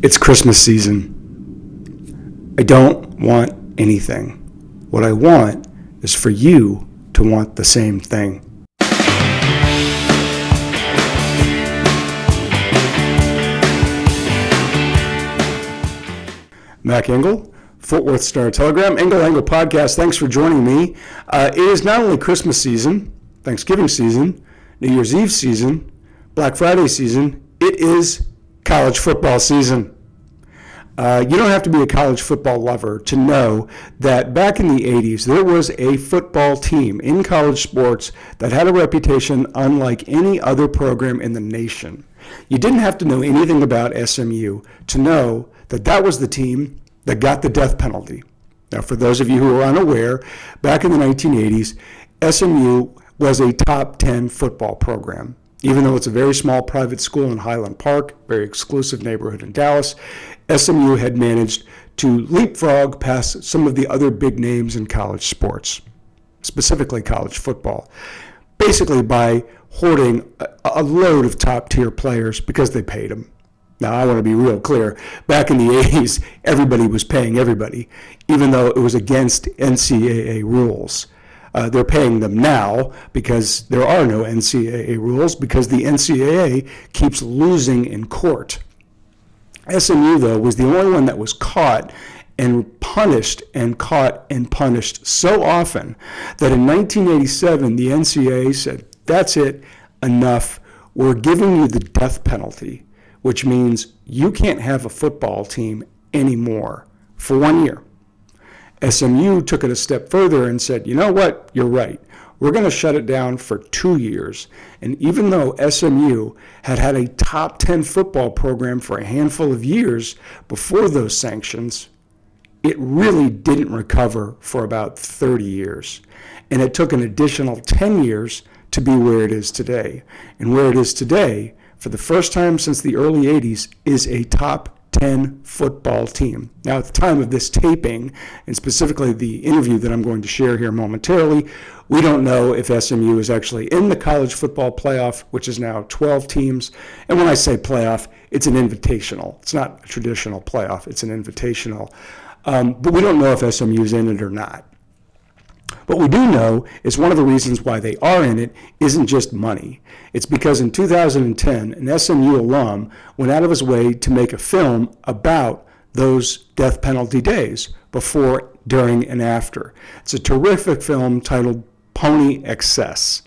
It's Christmas season. I don't want anything. What I want is for you to want the same thing. Mac Engel, Fort Worth Star-Telegram, Engel Podcast. Thanks for joining me. It is not only Christmas season, Thanksgiving season, New Year's Eve season, Black Friday season. It is college football season. You don't have to be a college football lover to know that back in the 80s, there was a football team in college sports that had a reputation unlike any other program in the nation. You didn't have to know anything about SMU to know that that was the team that got the death penalty. Now, for those of you who are unaware, back in the 1980s, SMU was a top 10 football program. Even though it's a very small private school in Highland Park, very exclusive neighborhood in Dallas, SMU had managed to leapfrog past some of the other big names in college sports, specifically college football, basically by hoarding a load of top-tier players because they paid them. Now, I want to be real clear. Back in the 80s, everybody was paying everybody, even though it was against NCAA rules. They're paying them now because there are no NCAA rules, because the NCAA keeps losing in court. SMU, though, was the only one that was caught and punished and caught and punished so often that in 1987, the NCAA said, that's it, enough. We're giving you the death penalty, which means you can't have a football team anymore for 1 year. SMU took it a step further and said, you know what, you're right. We're going to shut it down for 2 years. And even though SMU had had a top 10 football program for a handful of years before those sanctions, it really didn't recover for about 30 years. And it took an additional 10 years to be where it is today. And where it is today, for the first time since the early 80s, is a top 10 football team. Now, at the time of this taping, and specifically the interview that I'm going to share here momentarily, we don't know if SMU is actually in the college football playoff, which is now 12 teams. And when I say playoff, it's an invitational. It's not a traditional playoff. It's an invitational. But we don't know if SMU is in it or not. What we do know is one of the reasons why they are in it isn't just money. It's because in 2010, an SMU alum went out of his way to make a film about those death penalty days, before, during, and after. It's a terrific film titled Pony Excess.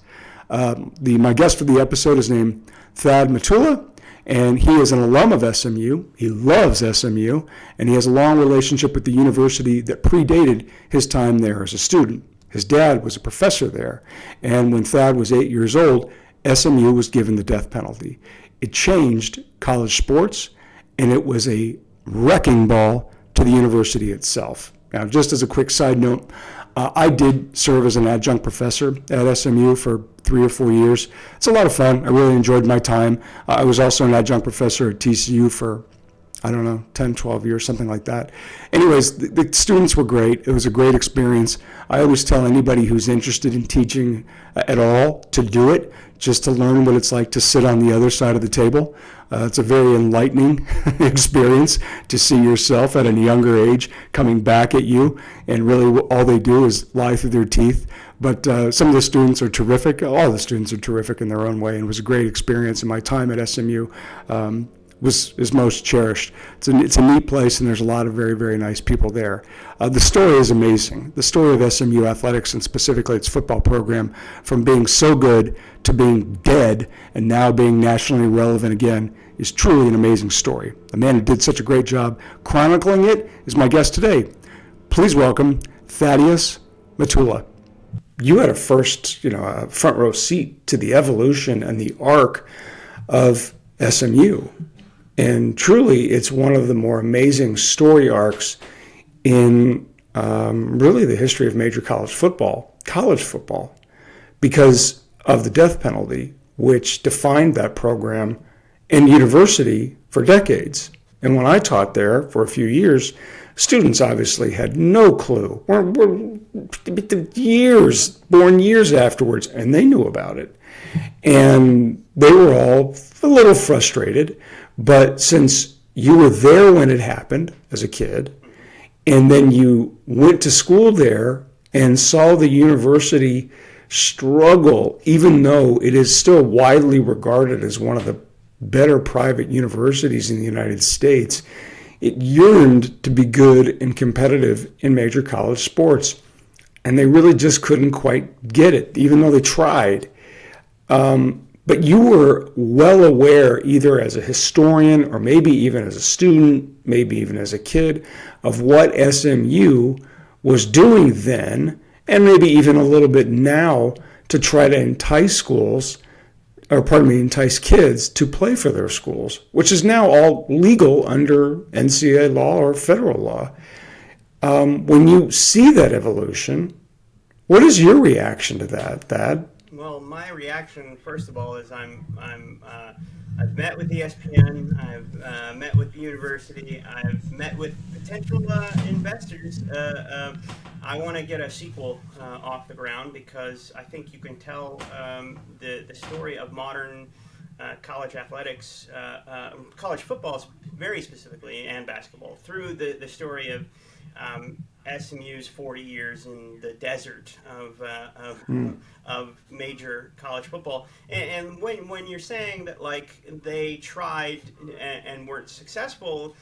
My guest for the episode is named Matula, and he is an alum of SMU. He loves SMU, and he has a long relationship with the university that predated his time there as a student. His dad was a professor there, and when Thad was 8 years old, SMU was given the death penalty. It changed college sports, and it was a wrecking ball to the university itself. Now, just as a quick side note, I did serve as an adjunct professor at SMU for 3 or 4 years. It's a lot of fun. I really enjoyed my time. I was also an adjunct professor at TCU for 10, 12 years, something like that. Anyways, the students were great. It was a great experience. I always tell anybody who's interested in teaching at all to do it, just to learn what it's like to sit on the other side of the table. It's a very enlightening experience to see yourself at a younger age coming back at you, and really all they do is lie through their teeth. But some of the students are terrific. All the students are terrific in their own way, and it was a great experience. And my time at SMU is most cherished. It's a neat place, and there's a lot of very, very nice people there. The story is amazing. The story of SMU athletics, and specifically its football program, from being so good to being dead and now being nationally relevant again, is truly an amazing story. The man who did such a great job chronicling it is my guest today. Please welcome Thaddeus Matula. You had a front row seat to the evolution and the arc of SMU. And truly, it's one of the more amazing story arcs in really the history of major college football, because of the death penalty, which defined that program and university for decades. And when I taught there for a few years, students obviously had no clue. We're born years afterwards, and they knew about it. And they were all a little frustrated. But since you were there when it happened as a kid, and then you went to school there and saw the university struggle, even though it is still widely regarded as one of the better private universities in the United States. It yearned to be good and competitive in major college sports, and they really just couldn't quite get it, even though they tried. But you were well aware, either as a historian or maybe even as a student, maybe even as a kid, of what SMU was doing then, and maybe even a little bit now, to try to entice kids to play for their schools, which is now all legal under NCAA law or federal law. When you see that evolution, what is your reaction to that, Thad? Well, my reaction, first of all, is I've met with ESPN, I've met with the university, I've met with potential investors. I want to get a sequel off the ground, because I think you can tell the story of modern college athletics, college football very specifically, and basketball, through the story of SMU's 40 years in the desert of major college football. And when you're saying that, like, they tried and weren't successful,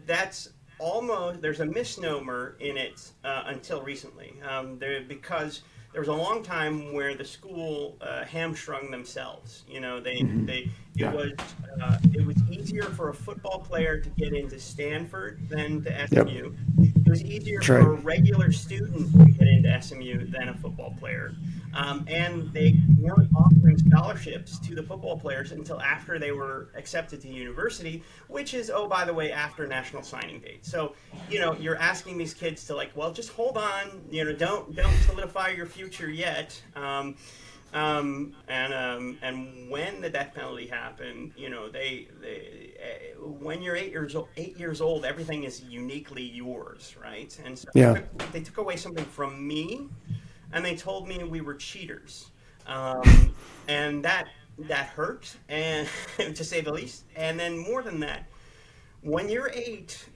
that's almost, there's a misnomer in it until recently. Because there was a long time where the school hamstrung themselves. You know, it was easier for a football player to get into Stanford than to SMU. Yep. It was easier for a regular student to get into SMU than a football player. And they weren't offering scholarships to the football players until after they were accepted to university, which is, oh, by the way, after National Signing Date. So, you know, you're asking these kids to, like, well, just hold on, you know, don't solidify your future yet. And when the death penalty happened, you know, when you're 8 years old, everything is uniquely yours, right? And so they took away something from me, and they told me we were cheaters, and that hurt, and to say the least. And then more than that, when you're 8,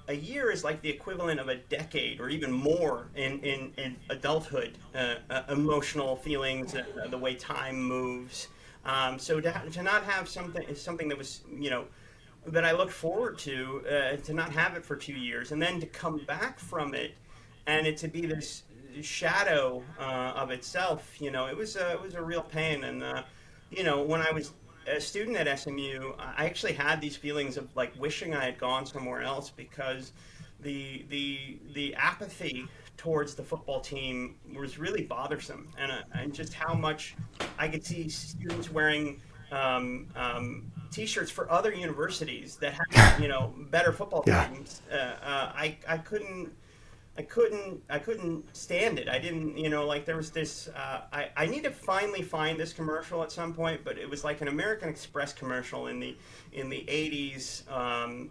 a year is like the equivalent of a decade or even more in adulthood, emotional feelings, the way time moves. So to not have something that was, you know, that I looked forward to not have it for 2 years, and then to come back from it, and it to be this shadow of itself, you know, it was a real pain. And you know, when I was a student at SMU, I actually had these feelings of, like, wishing I had gone somewhere else, because the apathy towards the football team was really bothersome, and just how much I could see students wearing T-shirts for other universities that had, you know, better football teams. I couldn't stand it. I didn't, you know, like, there was this, I need to finally find this commercial at some point, but it was like an American Express commercial in the 80s,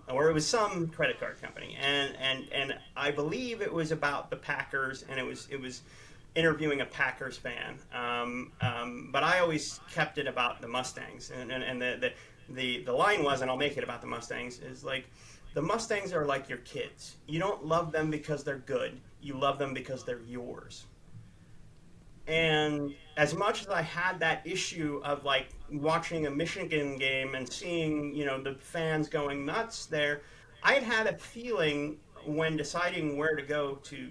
or it was some credit card company. And I believe it was about the Packers, and it was interviewing a Packers fan. But I always kept it about the Mustangs, and the line was, and I'll make it about the Mustangs, is like, the Mustangs are like your kids. You don't love them because they're good. You love them because they're yours. And as much as I had that issue of, like, watching a Michigan game and seeing, you know, the fans going nuts there, I had a feeling when deciding where to go to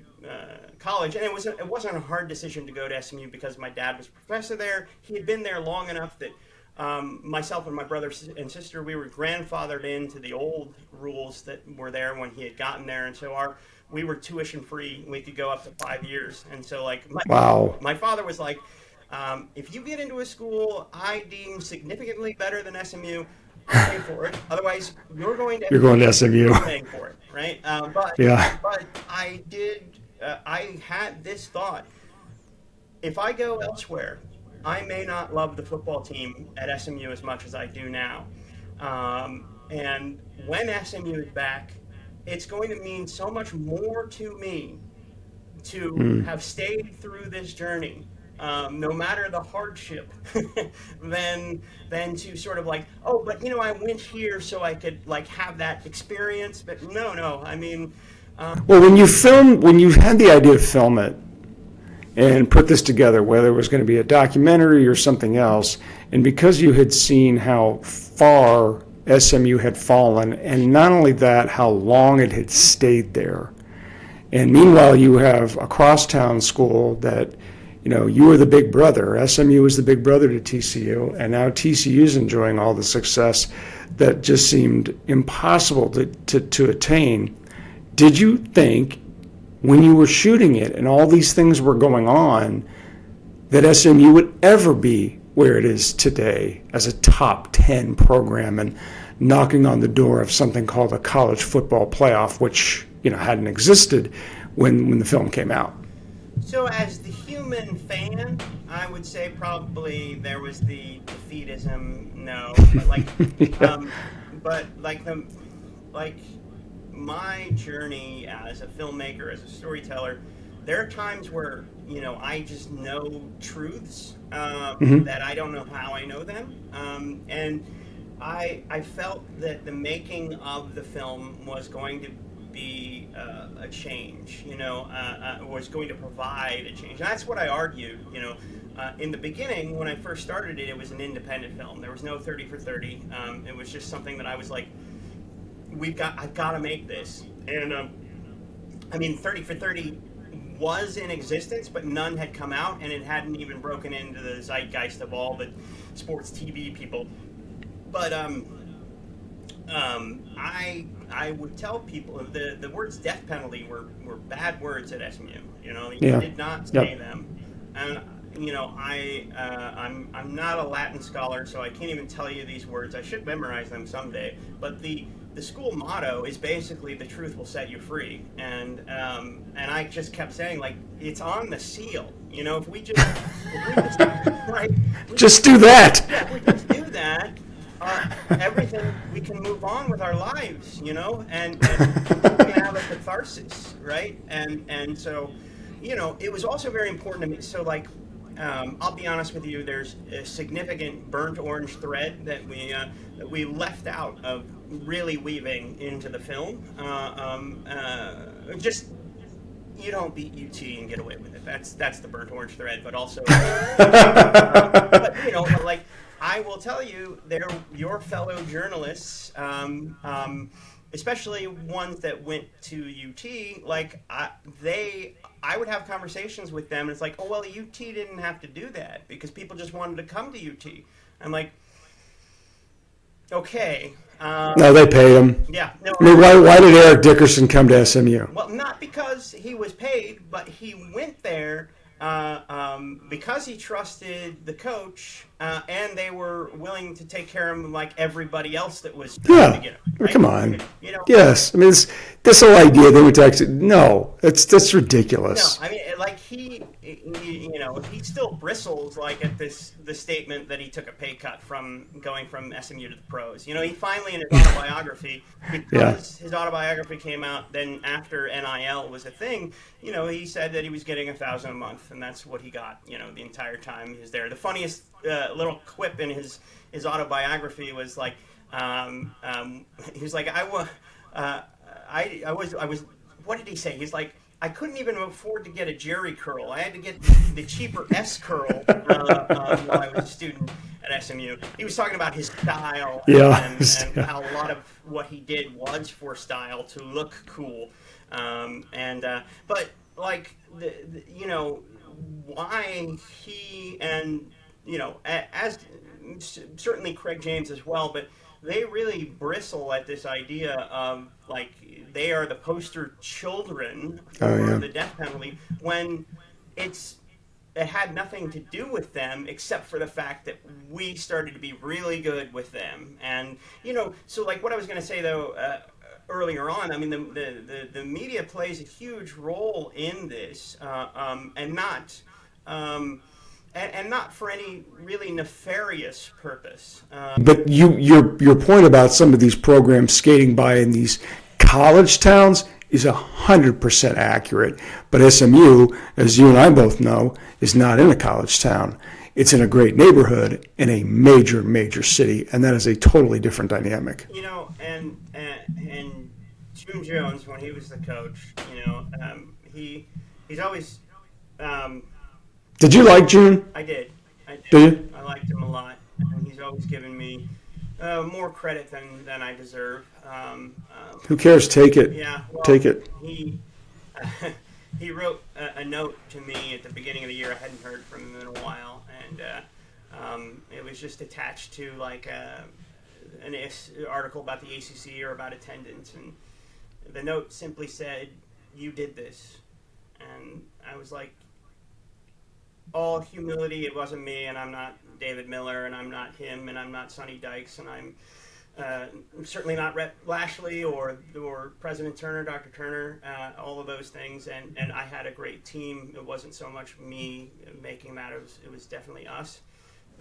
college, and it wasn't a hard decision to go to SMU, because my dad was a professor there. He had been there long enough that myself and my brother and sister, we were grandfathered into the old rules that were there when he had gotten there, and so we were tuition free. We could go up to 5 years, and so, like, my father was like, if you get into a school I deem significantly better than SMU, I'll pay for it. Otherwise, you're going to SMU. You're paying for it, right? But I had this thought: if I go elsewhere, I may not love the football team at SMU as much as I do now. And when SMU is back, it's going to mean so much more to me to have stayed through this journey no matter the hardship, than to sort of like, oh, but I went here so I could like have that experience. But no, I mean, Well, when you had the idea to film it and put this together, whether it was going to be a documentary or something else, and because you had seen how far SMU had fallen, and not only that, how long it had stayed there, and meanwhile you have a crosstown school that, you were the big brother. SMU was the big brother to TCU, and now TCU is enjoying all the success that just seemed impossible to attain. Did you think, when you were shooting it and all these things were going on, that SMU would ever be where it is today as a top 10 program and knocking on the door of something called a college football playoff, which hadn't existed when the film came out? So as the human fan, I would say probably there was the defeatism. No, but like my journey as a filmmaker, as a storyteller, there are times where I just know truths that I don't know how I know them, and I felt that the making of the film was going to be a change, was going to provide a change. And that's what I argued, in the beginning when I first started it. It was an independent film. There was no 30 for 30. It was just something that I was like, I've got to make this. And 30 for 30 was in existence, but none had come out, and it hadn't even broken into the zeitgeist of all the sports TV people. But I would tell people the words death penalty were bad words at SMU. You did not say them, and I'm not a Latin scholar, so I can't even tell you these words. I should memorize them someday. But the school motto is basically "the truth will set you free," and I just kept saying, like, it's on the seal. If we just right, just do that. Yeah, if we just do that. Everything, we can move on with our lives, and we can have a catharsis, right? And so, it was also very important to me. So, like, I'll be honest with you, there's a significant burnt orange thread that we left out of really weaving into the film. Just, you don't beat UT and get away with it. That's the burnt orange thread, but also, but like, I will tell you, they're your fellow journalists, especially ones that went to UT. Like, I would have conversations with them, and it's like, oh, well, UT didn't have to do that because people just wanted to come to UT. I'm like, okay. No, they paid him. Yeah. No, I mean, why did Eric Dickerson come to SMU? Well, not because he was paid, but he went there because he trusted the coach, and they were willing to take care of him like everybody else that was trying to get him. Right? Come on. Yes. I mean, this whole idea they would actually, no, that's ridiculous. No, I mean, like he still bristles like at the statement that he took a pay cut from going from SMU to the pros. He finally, in his autobiography, because his autobiography came out then after NIL was a thing, he said that he was getting $1,000 a month, and that's what he got, the entire time he was there. The funniest little quip in his autobiography was like, he was like, I was, what did he say? He's like, I couldn't even afford to get a Jerry curl. I had to get the cheaper S curl while I was a student at SMU. He was talking about his style and how a lot of what he did was for style, to look cool. But like, why he and, as certainly Craig James as well, but they really bristle at this idea of, like, they are the poster children for the death penalty, when it had nothing to do with them except for the fact that we started to be really good with them. And, so like what I was going to say, though, earlier on, I mean, the media plays a huge role in this, and not for any really nefarious purpose. But your point about some of these programs skating by in these college towns is 100% accurate. But SMU, as you and I both know, is not in a college town. It's in a great neighborhood in a major, major city, and that is a totally different dynamic. And June Jones, when he was the coach, he's always. Did you like June? I did. Did you? I liked him a lot, and he's always given me more credit than I deserve. Who cares? Take it. Yeah, well, take it. He wrote a note to me at the beginning of the year. I hadn't heard from him in a while, and it was just attached to like an article about the ACC or about attendance, and the note simply said, "You did this," and I was like, all humility, it wasn't me, and I'm not David Miller, and I'm not him, and I'm not Sonny Dykes, and I'm certainly not Rhett Lashley or President Turner, Dr. Turner, all of those things, and I had a great team. It wasn't so much me making that, it was definitely us.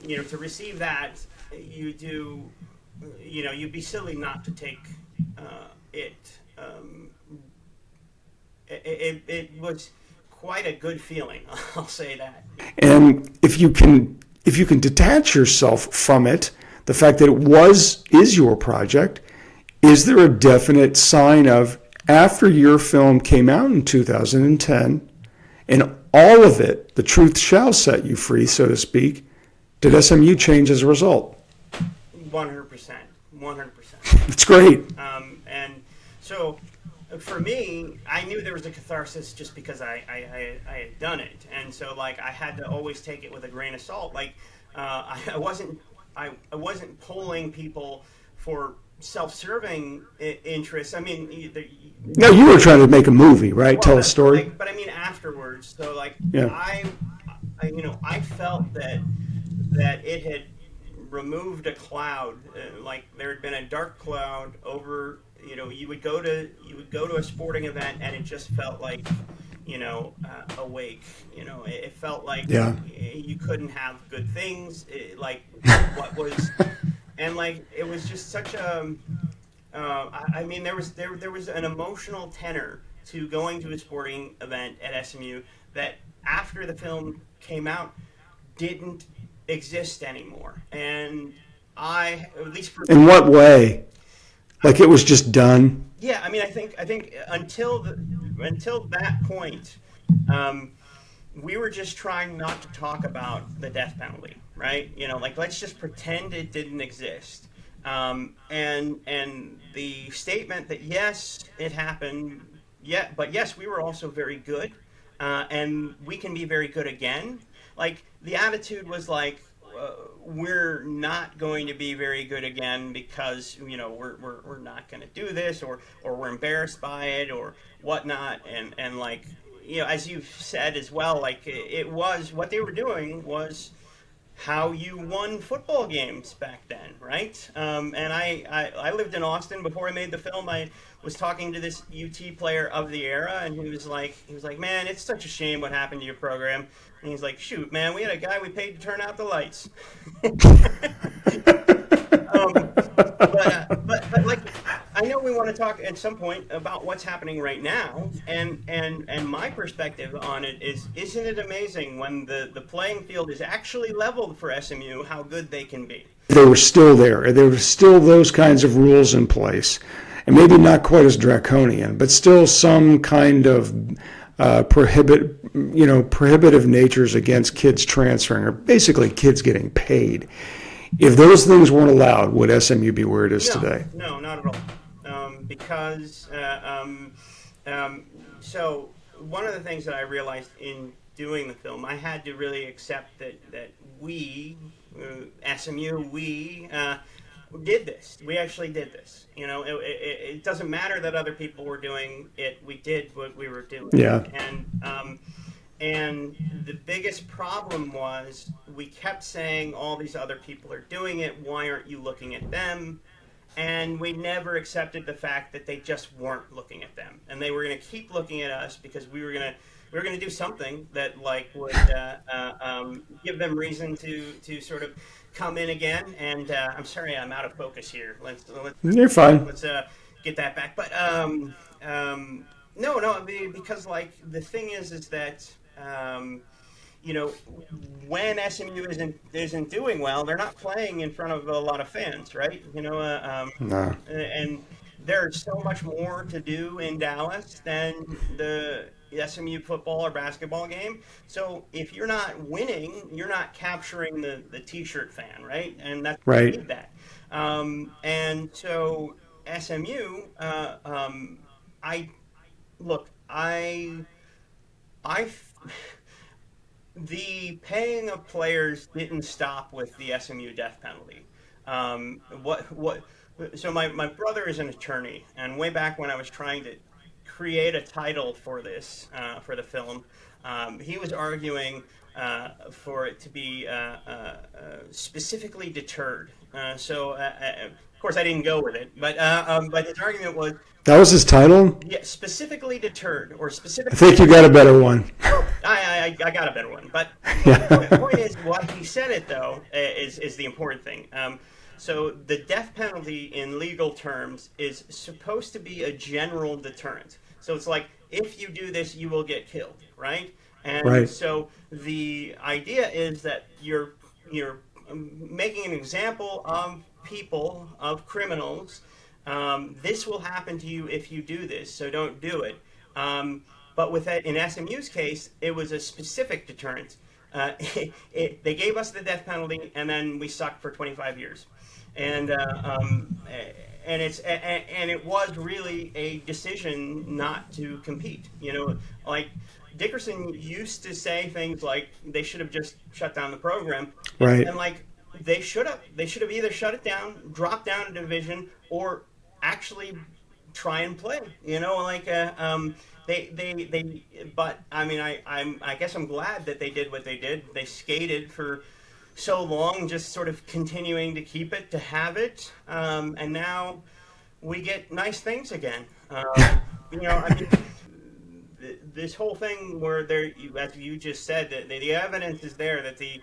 To receive that, you'd be silly not to take it. It was quite a good feeling, I'll say that. And if you can detach yourself from it, the fact that it is your project, is there a definite sign of, after your film came out in 2010, and all of it, the truth shall set you free, so to speak, did SMU change as a result? 100%. It's great. And so, for me, I knew there was a catharsis just because I had done it, and so like I had to always take it with a grain of salt. Like I wasn't polling people for self-serving interests. I mean, no, you were trying to make a movie, right? Tell a story. But I mean afterwards. So like yeah. I felt that it had removed a cloud, like there had been a dark cloud over. You would go to a sporting event and it just felt like, awake. It felt like you couldn't have good things. And like it was just such a. I mean, there was an emotional tenor to going to a sporting event at SMU that after the film came out didn't exist anymore. And at least for in what way? Like it was just done. Yeah, I mean, I think until that point, we were just trying not to talk about the death penalty, right? Like let's just pretend it didn't exist. And the statement that yes, it happened, but yes, we were also very good, and we can be very good again. Like the attitude was like, we're not going to be very good again because we're not going to do this or we're embarrassed by it or whatnot, and like as you've said as well, like it was what they were doing was how you won football games back then, right? And I lived in Austin before I made the film. I was talking to this UT player of the era, and he was like, man, it's such a shame what happened to your program. And he's like, shoot, man, we had a guy we paid to turn out the lights. But like, I know we want to talk at some point about what's happening right now, and my perspective on it is, isn't it amazing when the playing field is actually leveled for SMU, how good they can be? They were still there. There were still those kinds of rules in place, and maybe not quite as draconian, but still some kind of prohibitive natures against kids transferring, or basically kids getting paid. If those things weren't allowed, would SMU be where it is today? No, not at all. Because so one of the things that I realized in doing the film, I had to really accept that we, SMU, we did this. We actually did this. It doesn't matter that other people were doing it. We did what we were doing. Yeah. And the biggest problem was we kept saying all these other people are doing it. Why aren't you looking at them? And we never accepted the fact that they just weren't looking at them, and they were going to keep looking at us because we were going to do something that like would give them reason to sort of come in again. And I'm sorry, I'm out of focus here. You're fine. Let's get that back. But No, I mean, because like the thing is that you know, when SMU isn't doing well, they're not playing in front of a lot of fans, right? No. And there's so much more to do in Dallas than the SMU football or basketball game. So if you're not winning, you're not capturing the T-shirt fan, right? And that's Right. need that. And so SMU, I look, I the paying of players didn't stop with the SMU death penalty. What? So my brother is an attorney, and way back when I was trying to create a title for this for the film, he was arguing for it to be specifically deterred. Of course, I didn't go with it, but his argument was That was his title? yeah, specifically deterred or I specifically. think you got a better one. Well, I got a better one, but the Yeah. point is, why he said it though is the important thing. So the death penalty in legal terms is supposed to be a general deterrent. So it's like if you do this, you will get killed, right? And Right. so the idea is that you're making an example of people, of criminals. This will happen to you if you do this, so don't do it. But with that, in SMU's case, it was a specific deterrent. They gave us the death penalty, and then we sucked for 25 years, and it was really a decision not to compete. Like Dickerson used to say things like they should have just shut down the program, Right. and like they should have either shut it down, dropped down a division, or actually try and play. They. But I mean, I guess I'm glad that they did what they did. They skated for so long, just sort of continuing to keep it, to have it, and now we get nice things again. I mean, this whole thing where there, as you just said, that the evidence is there that the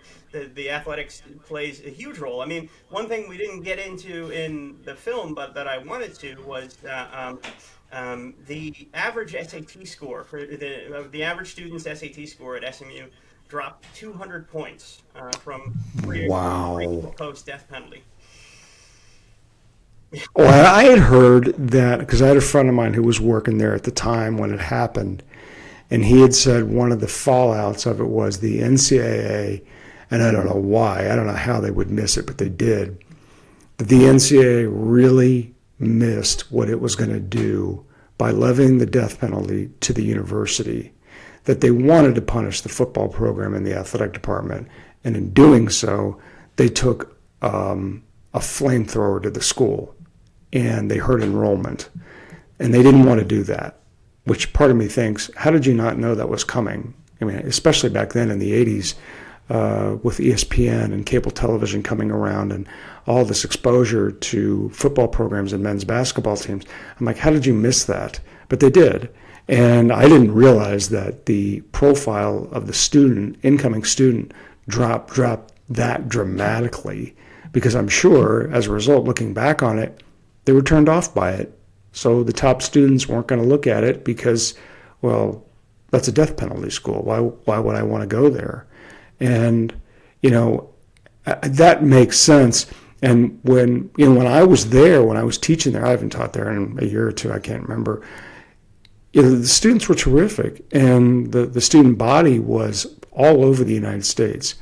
athletics plays a huge role. I mean, one thing we didn't get into in the film, but that I wanted to, was the average SAT score for the average student's SAT score at SMU dropped 200 points from pre to Wow. post death penalty. Well, I had heard that because I had a friend of mine who was working there at the time when it happened, and he had said one of the fallouts of it was the NCAA, and I don't know why, I don't know how they would miss it, but they did. That the NCAA really missed what it was going to do by levying the death penalty to the university. That they wanted to punish the football program and the athletic department, and in doing so, they took a flamethrower to the school, and they hurt enrollment, and they didn't want to do that. Which part of me thinks, how did you not know that was coming? I mean, especially back then in the 80s, with ESPN and cable television coming around and all this exposure to football programs and men's basketball teams. I'm like, how did you miss that? But they did. And I didn't realize that the profile of the student, incoming student, dropped that dramatically, because I'm sure as a result, looking back on it, they were turned off by it. So the top students weren't going to look at it because, well, that's a death penalty school. Why would I want to go there? And, that makes sense. And when I was there, when I was teaching there, I haven't taught there in a year or two, I can't remember. The students were terrific, and the student body was all over the United States.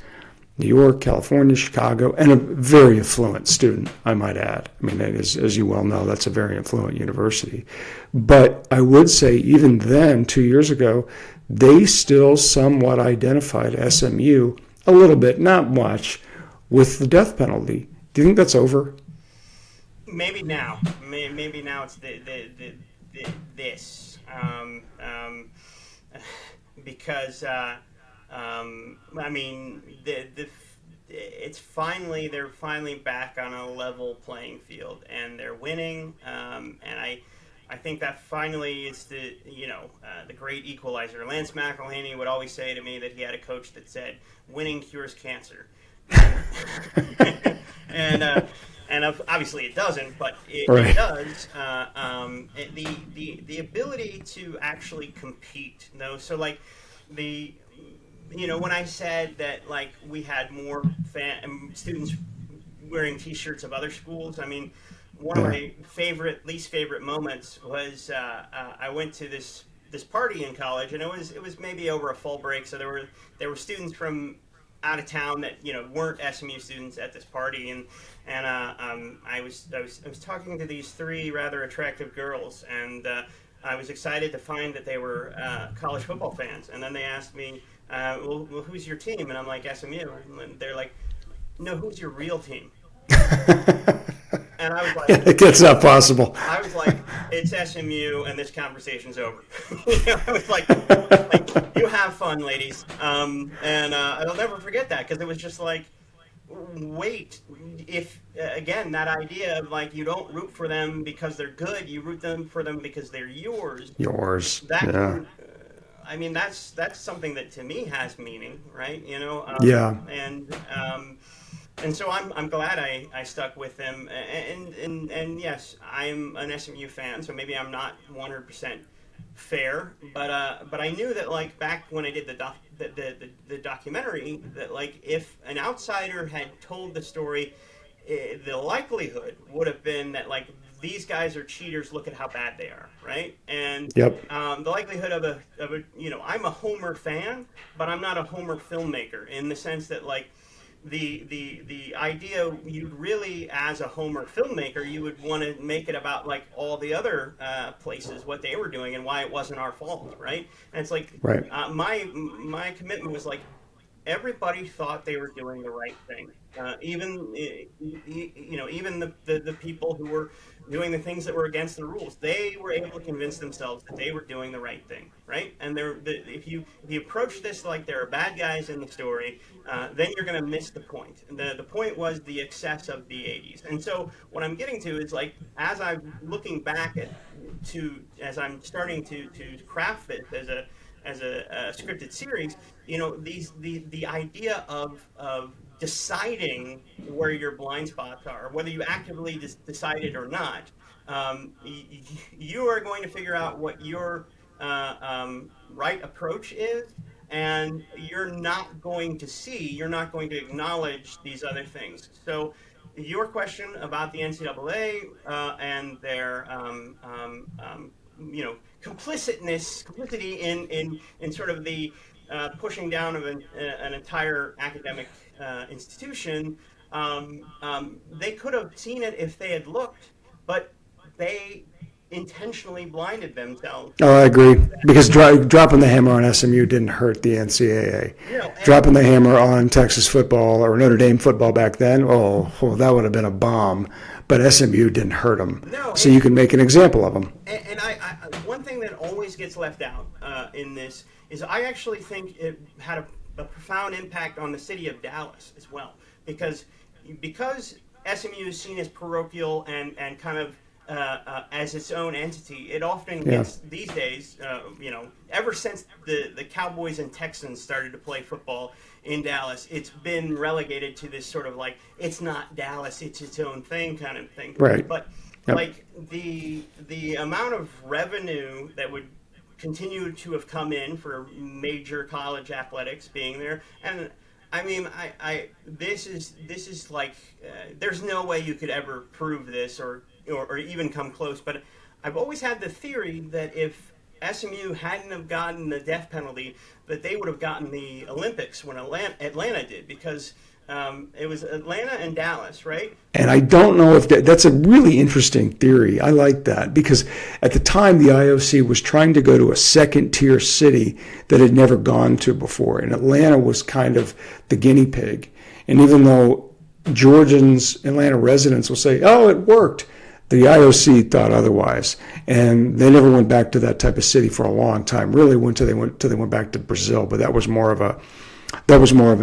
New York, California, Chicago, and a very affluent student, I might add. I mean, as you well know, that's a very affluent university. But I would say even then, 2 years ago, they still somewhat identified SMU a little bit, not much, with the death penalty. Do you think that's over? Maybe now. Maybe now it's this. Because I mean, they're finally back on a level playing field, and they're winning. And I think that finally is the great equalizer. Lance McElhaney would always say to me that he had a coach that said, "Winning cures cancer," and and obviously it doesn't, but it does. The ability to actually compete, though. So like when I said that like we had more students wearing T-shirts of other schools, I mean, one of my least favorite moments was I went to this party in college, and it was maybe over a fall break, so there were students from out of town that weren't SMU students at this party, and I was talking to these three rather attractive girls, and I was excited to find that they were college football fans, and then they asked me, well, who's your team? And I'm like, SMU, and they're like, no, who's your real team? And I was like, it's not possible. I was like, it's SMU, and this conversation's over. I was like, you have fun, ladies. And I'll never forget that, because it was just like, wait, if again, that idea of like, you don't root for them because they're good, you root for them because they're yours. I mean, that's something that to me has meaning, right? And so I'm glad I stuck with them, and yes, I'm an SMU fan, so maybe I'm not 100% fair, but I knew that like back when I did the documentary, that like if an outsider had told the story, the likelihood would have been that like, these guys are cheaters, look at how bad they are, right? And the likelihood of a I'm a Homer fan, but I'm not a Homer filmmaker, in the sense that like the idea, you'd really, as a Homer filmmaker, you would want to make it about like all the other places, what they were doing and why it wasn't our fault, right? And it's like my commitment was like, everybody thought they were doing the right thing, even the people who were doing the things that were against the rules. They were able to convince themselves that they were doing the right thing, right? And if you approach this like there are bad guys in the story, then you're going to miss the point. The point was the excess of the 80s. And so what I'm getting to is like, as I'm looking back as I'm starting to craft this as a scripted series, the idea of deciding where your blind spots are, whether you actively decide it or not, you are going to figure out what your right approach is, and you're not going to acknowledge these other things. So your question about the NCAA and their complicity in sort of the pushing down of an entire academic institution, they could have seen it if they had looked, but they intentionally blinded themselves. Oh, I agree. Because dropping the hammer on SMU didn't hurt the NCAA. Dropping the hammer on Texas football or Notre Dame football back then, that would have been a bomb. But SMU didn't hurt them. So you can make an example of them. And I one thing that always gets left out in this is I actually think it had a profound impact on the city of Dallas as well. Because SMU is seen as parochial and kind of as its own entity, it often gets these days, ever since the Cowboys and Texans started to play football in Dallas, it's been relegated to this sort of like, it's not Dallas, it's its own thing kind of thing. Right. But like the amount of revenue that would continue to have come in for major college athletics being there, and I mean, this is like, there's no way you could ever prove this or even come close. But I've always had the theory that if SMU hadn't have gotten the death penalty, that they would have gotten the Olympics when Atlanta did, because it was Atlanta and Dallas, right? And I don't know if that's a really interesting theory. I like that, because at the time the IOC was trying to go to a second-tier city that had never gone to before, and Atlanta was kind of the guinea pig. And even though Georgians, Atlanta residents will say, "Oh, it worked," the IOC thought otherwise, and they never went back to that type of city for a long time. Really, until they went back to Brazil, but that was more of a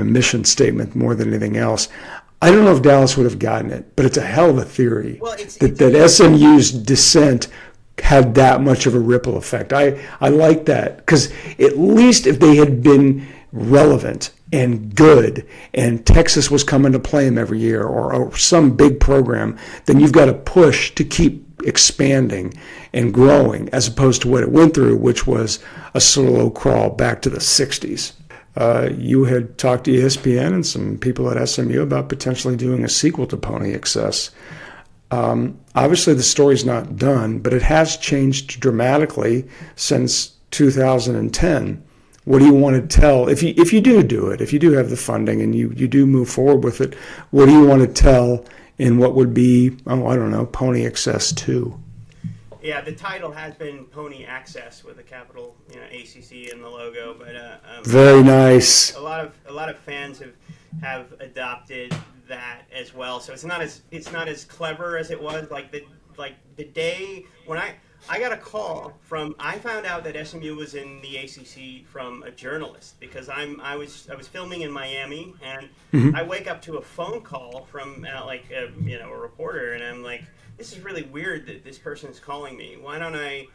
mission statement more than anything else. I don't know if Dallas would have gotten it, but it's a hell of a theory that SMU's descent had that much of a ripple effect. I like that, because at least if they had been relevant, and good, and Texas was coming to play them every year, or some big program, then you've got to push to keep expanding and growing, as opposed to what it went through, which was a slow crawl back to the 60s. You had talked to ESPN and some people at SMU about potentially doing a sequel to Pony Excess. Obviously, the story's not done, but it has changed dramatically since 2010. What do you want to tell? If you do it, if you do have the funding and you do move forward with it, what do you want to tell in what would be, Pony Excess 2? Yeah, the title has been Pony Access with a capital, ACC in the logo. But very nice. A lot of fans have adopted that as well. So it's not as clever as it was. Like the day when I got a call I found out that SMU was in the ACC from a journalist, because I was filming in Miami, and I wake up to a phone call from a reporter, and I'm like, this is really weird that this person's calling me. Why don't I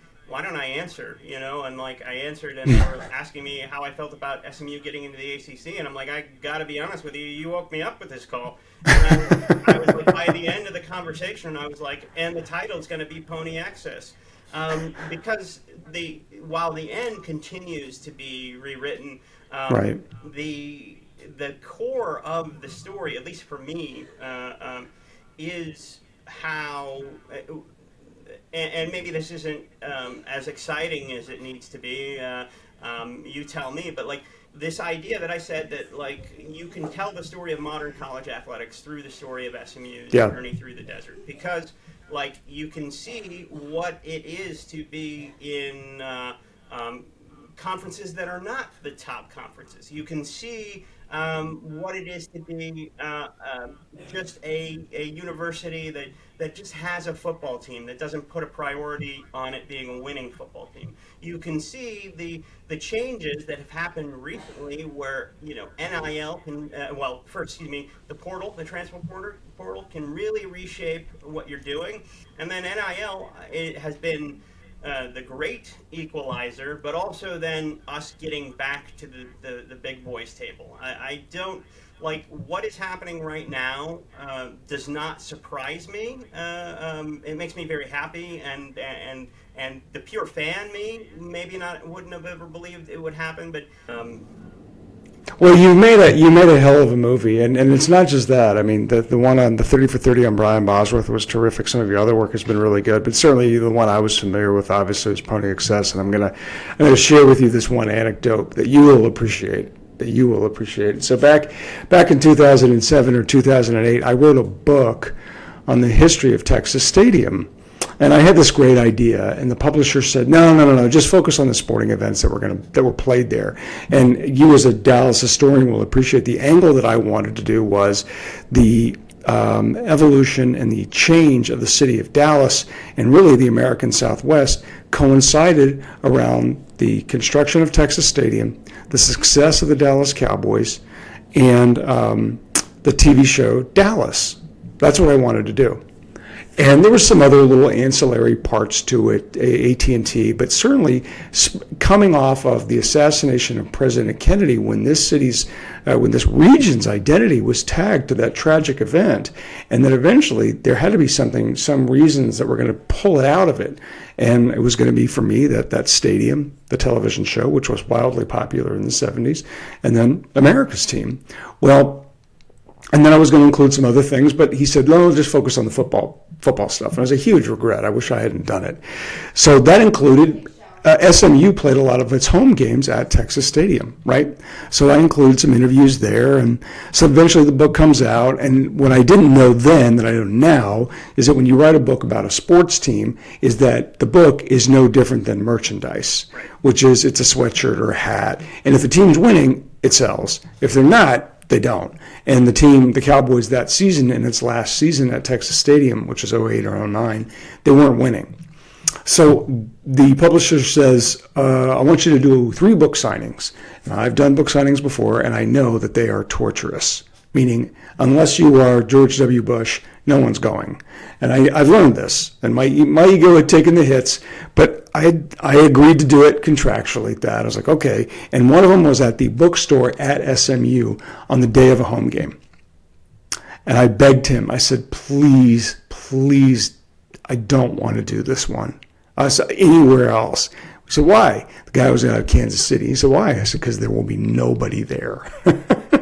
answer? And I answered, and they were asking me how I felt about SMU getting into the ACC, and I'm like, I gotta be honest with you, you woke me up with this call. And I was like, by the end of the conversation, I was like, and the title's gonna be Pony Access. Because while the end continues to be rewritten, right. The core of the story, at least for me, is how, and maybe this isn't as exciting as it needs to be. You tell me, but this idea that I said that you can tell the story of modern college athletics through the story of SMU's journey through the desert, because you can see what it is to be in conferences that are not the top conferences. You can see what it is to be just a university that just has a football team, that doesn't put a priority on it being a winning football team. You can see the changes that have happened recently, where NIL can the portal, the transfer portal can really reshape what you're doing, and then NIL, it has been the great equalizer, but also then us getting back to the big boys table. I don't what is happening right now. Does not surprise me. It makes me very happy, and the pure fan me wouldn't have ever believed it would happen, but. Well, you made a hell of a movie, and it's not just that. I mean, the one on the 30 for 30 on Brian Bosworth was terrific. Some of your other work has been really good, but certainly the one I was familiar with, obviously, is Pony Excess, and I'm gonna share with you this one anecdote that you will appreciate. So back in 2007 or 2008, I wrote a book on the history of Texas Stadium. And I had this great idea, and the publisher said, no, just focus on the sporting events that were played there. And you, as a Dallas historian, will appreciate the angle that I wanted to do was the evolution and the change of the city of Dallas, and really the American Southwest, coincided around the construction of Texas Stadium, the success of the Dallas Cowboys, and the TV show Dallas. That's what I wanted to do. And there were some other little ancillary parts to it, AT&T, but certainly coming off of the assassination of President Kennedy, when this region's identity was tagged to that tragic event, and then eventually there had to be some reasons that were going to pull it out of it. And it was going to be, for me, that stadium, the television show, which was wildly popular in the 70s, and then America's Team. Well, and then I was going to include some other things, but he said, no, just focus on the football stuff. And it was a huge regret. I wish I hadn't done it. So that included SMU played a lot of its home games at Texas Stadium, right? So I included some interviews there. And so eventually the book comes out. And what I didn't know then that I know now is that when you write a book about a sports team, is that the book is no different than merchandise, which is it's a sweatshirt or a hat. And if the team's winning, it sells. If they're not, they don't. And the Cowboys that season, in its last season at Texas Stadium, which was 08 or 09, they weren't winning. So the publisher says, I want you to do 3 book signings. Now, I've done book signings before, and I know that they are torturous, meaning unless you are George W. Bush, no one's going. And I've learned this, and my ego had taken the hits, but I agreed to do it contractually. That I was like, okay. And one of them was at the bookstore at SMU on the day of a home game. And I begged him. I said, please, I don't want to do this one. I said, anywhere else. He said, why? The guy was out of Kansas City. He said, why? I said, because there will be nobody there.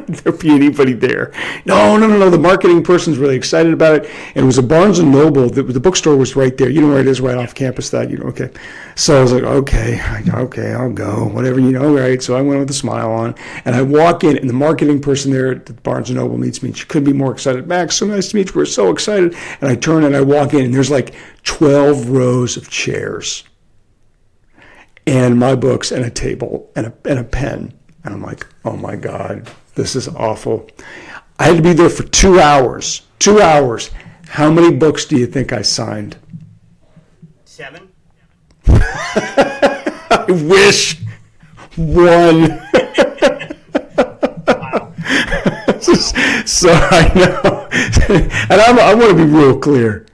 There'll be anybody there. No. The marketing person's really excited about it. And it was a Barnes & Noble. The bookstore was right there. You know where it is, right off campus. Okay. So I was like, okay, I'll go. Whatever, right? So I went with a smile on. And I walk in, and the marketing person there at the Barnes & Noble meets me. She couldn't be more excited. Max, so nice to meet you. We're so excited. And I turn and I walk in, and there's like 12 rows of chairs. And my books and a table and a pen. And I'm like, oh my God, this is awful. I had to be there for 2 hours. 2 hours. How many books do you think I signed? 7? I wish. 1. Wow. So I know. And I want to be real clear.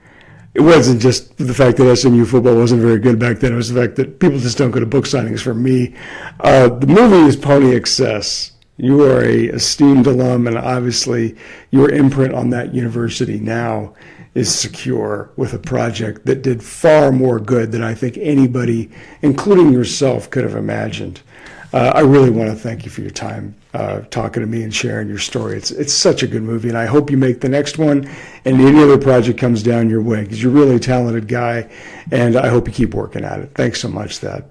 It wasn't just the fact that SMU football wasn't very good back then. It was the fact that people just don't go to book signings for me. The movie is Pony Excess. You are a esteemed alum, and obviously your imprint on that university now is secure with a project that did far more good than I think anybody, including yourself, could have imagined. I really want to thank you for your time talking to me and sharing your story. It's such a good movie, and I hope you make the next one and any other project comes down your way, because you're really a talented guy, and I hope you keep working at it. Thanks so much, Thad.